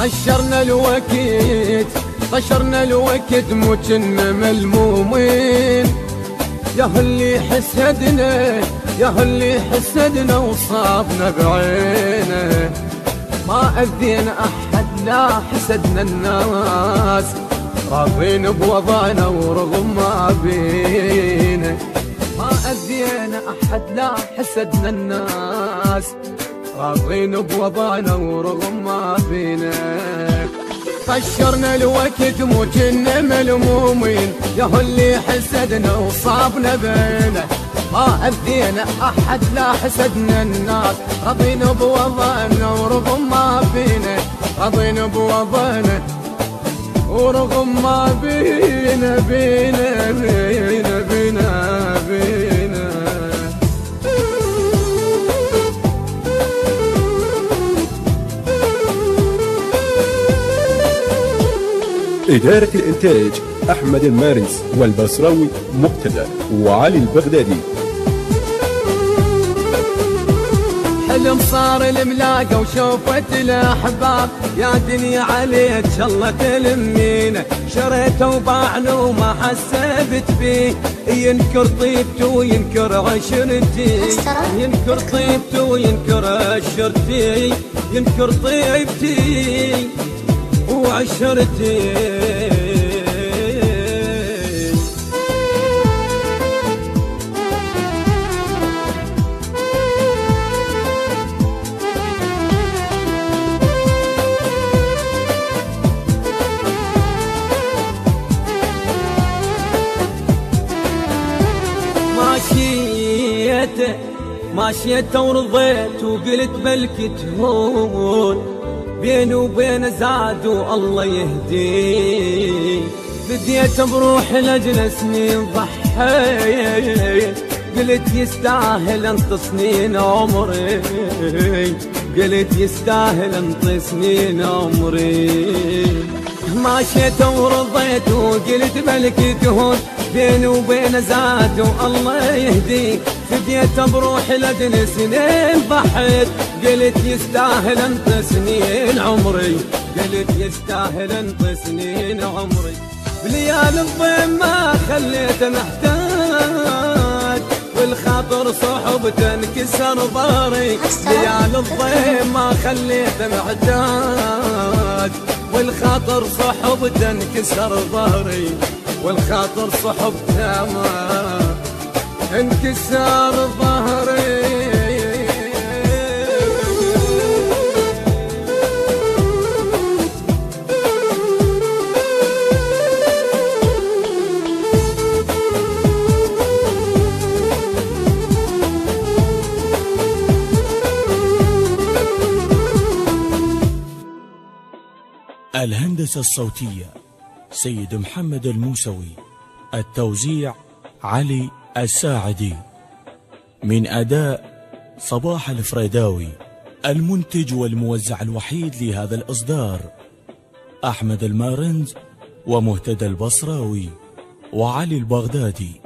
طشرنا الوقت مو كنا ملمومين، يا اللي حسدنا وصابنا بعينه. ما أذينا أحد لا حسدنا الناس، راضين بوضعنا ورغم ما بينا. ما أذينا أحد لا حسدنا الناس، راضين بوضعنا ورغم ما بينا. طشرنا الوقت مو كنا ملمومين، يا اللي حسدنا وصابنا بينه. ما أذينا أحد لا حسدنا الناس، راضين بوضعنا ورغم ما بينا. راضين بوضعنا ورغم ما بينا بينا بينا بينا بينا. إدارة الإنتاج أحمد المارنس والبصراوي مقتدى وعلي البغدادي. حلم صار الملاقة وشوفت الأحباب، يا دنيا عليك الله تلمينا. شريته وباعنا وما حسبت فيه، ينكر طيبته وينكر عشرتي. ينكر طيبته وينكر عشرتي، ينكر طيبتي وعشرتي. ماشيته ورضيت وقلت بلكي تهون، بيني وبين زاد والله يهديه. بديت بروح لجل سنين ضحيت، قلت يستاهل انت سنين عمري. قلت يستاهل انت سنين عمري. ماشيت ورضيت وقلت بلكي تهون، بيني وبين زاد والله يهديك. فديت بروح لدن سنين ضحيت، قلت يستاهل انت سنين عمري. قلت يستاهل انت سنين عمري. بليال الضيم ما خليته محتاج، والخاطر صحبته انكسر ظهري. بليال الضيم ما خليته محتاج، والخاطر صحبته انكسر ظهري. والخاطر صحبته ما انكسر ظهري. الهندسة الصوتية سيد محمد الموسوي، التوزيع علي الساعدي، من أداء صباح الفريداوي. المنتج والموزع الوحيد لهذا الإصدار أحمد المارنز ومهتدى البصراوي وعلي البغدادي.